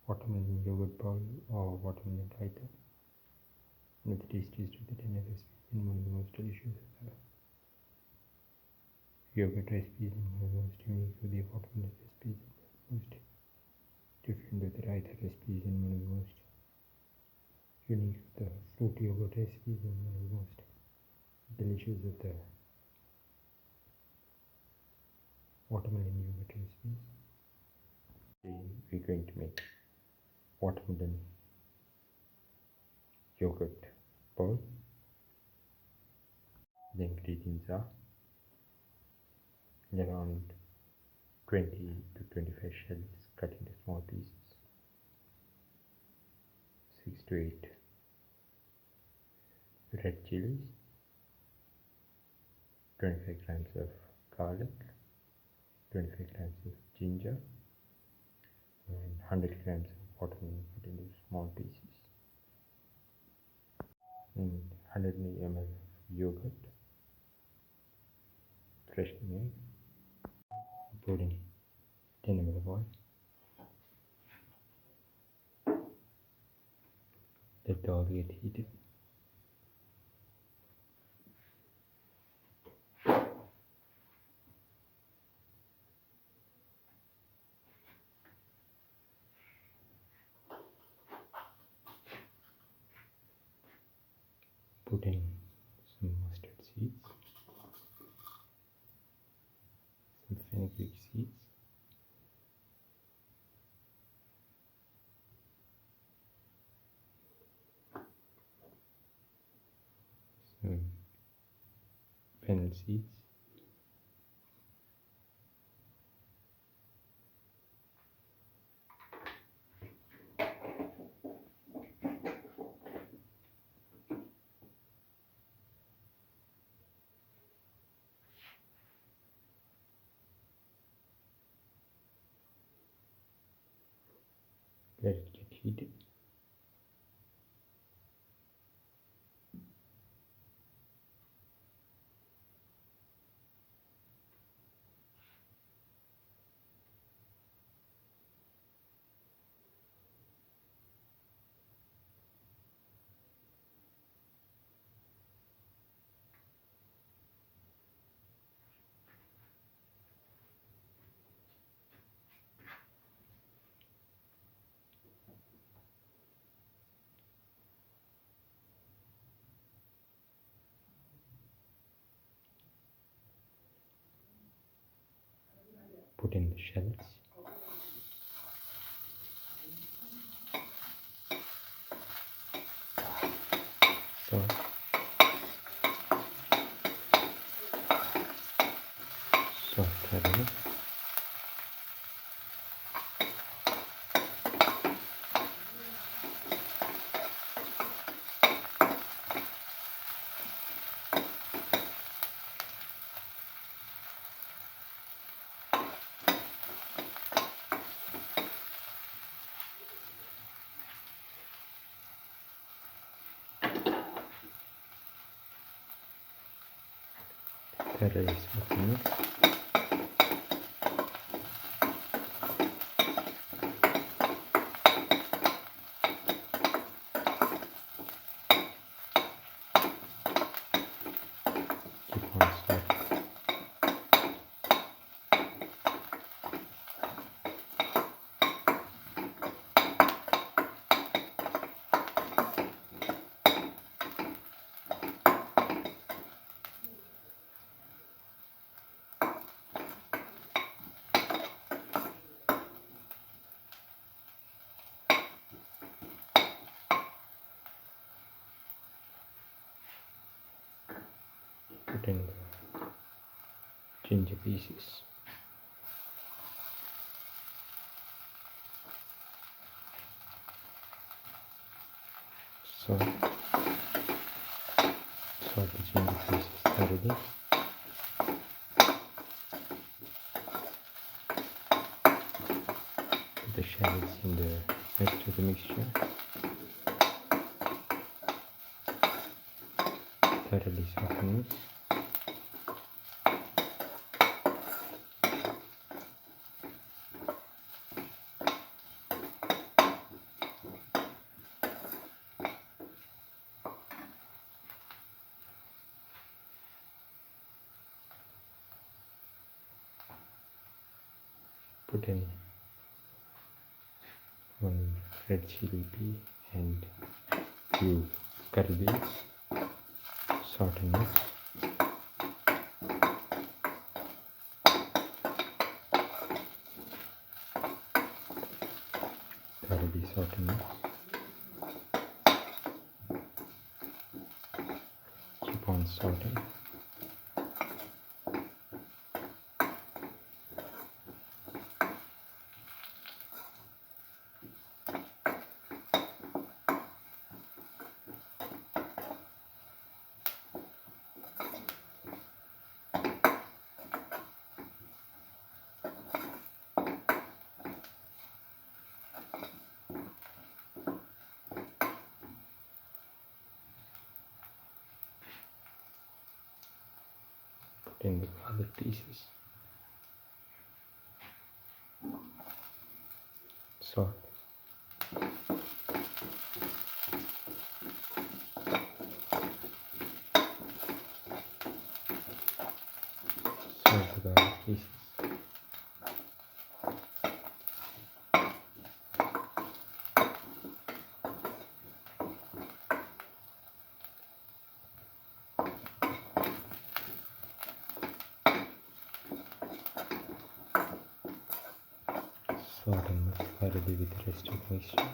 watermelon yogurt bowl or watermelon raita. One of the tastiest of the 10 recipes and one of the most delicious of the yogurt recipes and one of the most unique of the watermelon recipes and one of the most different of the raita recipes and one of the most unique of the fruit yogurt recipes and one of the most delicious of the watermelon yogurt recipes. Today we're going to make watermelon yogurt bowl. The ingredients are around 20 to 25 shells cut into small pieces, 6 to 8 red chilies, 25 grams of garlic, 25 grams of ginger, and 100 grams of watermelon cut into small pieces, and 100 ml of yogurt, freshly made. Put in 10 ml of oil. Let the oil get heated. Put in some mustard seeds, some fenugreek seeds, some fennel seeds, let it get heated. Put in the shallots, salt, saute. Thoroughly soften it. Keep on stirring. Put in the ginger pieces, salt, salt the ginger pieces thoroughly. Put the shallots in the rest of the mixture. Thoroughly soften it. put in one red chili pea and few curry leaves, saute it. Thoroughly saute it. Keep on sauteing. Put in the garlic pieces, salt, the garlic pieces, salt and mix thoroughly with the rest of the mixture.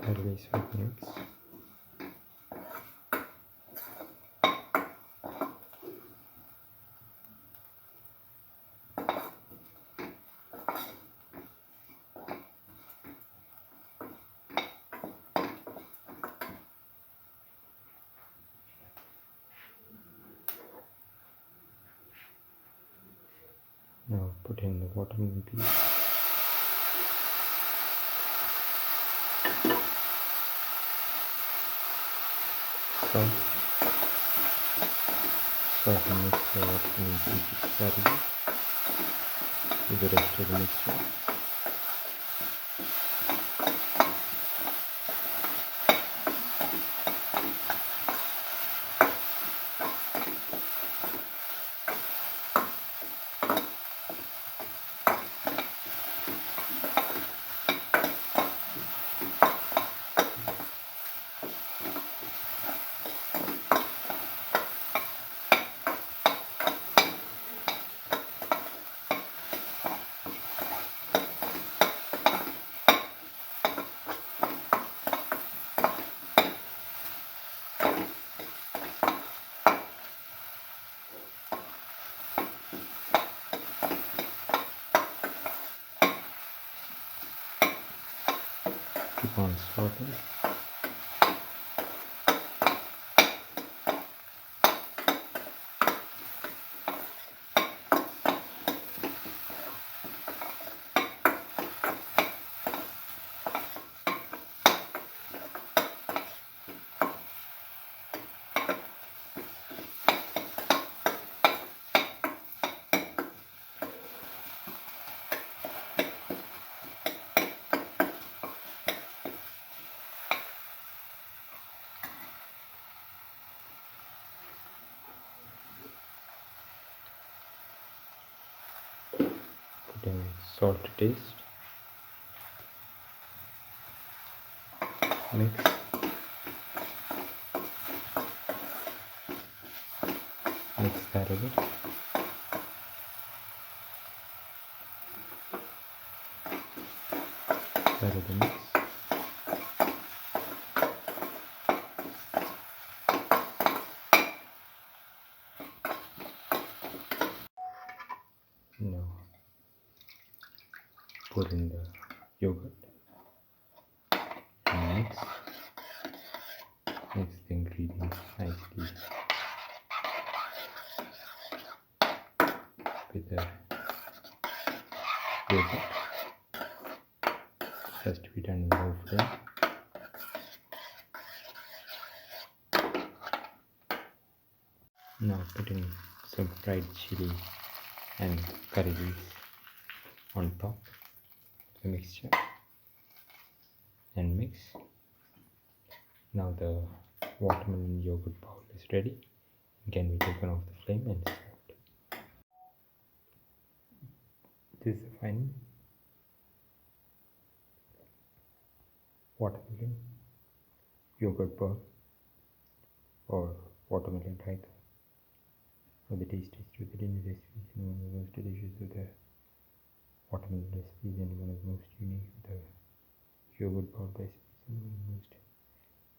Thoroughly salt mix. Now put in the watermelon piece. Salt. Salt and mix the watermelon pieces thoroughly with the rest of the mixture. Keep on sauteing. Put in salt to taste. Mix. Mix thoroughly. Thoroughly mix. Now pour in the yogurt and mix the ingredients nicely with the yogurt. has to be done in low flame. Now putting some fried chili and curry leaves on top of the mixture and mix. Now the watermelon yogurt bowl is ready and can be taken off the flame and served. This is the final watermelon yogurt bowl or watermelon raitha. One of the tastiest with the dinner recipes and one of the most delicious with the watermelon recipes and one of the most unique with the yogurt bowl recipes and one of the most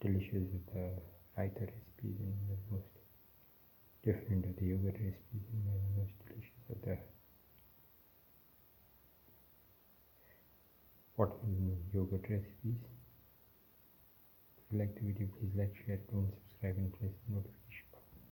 delicious with the raitha recipes and one of the most different with the yogurt recipes and one of the most delicious with the watermelon yogurt recipes. If you like the video, please like, share, comment, subscribe and press the notification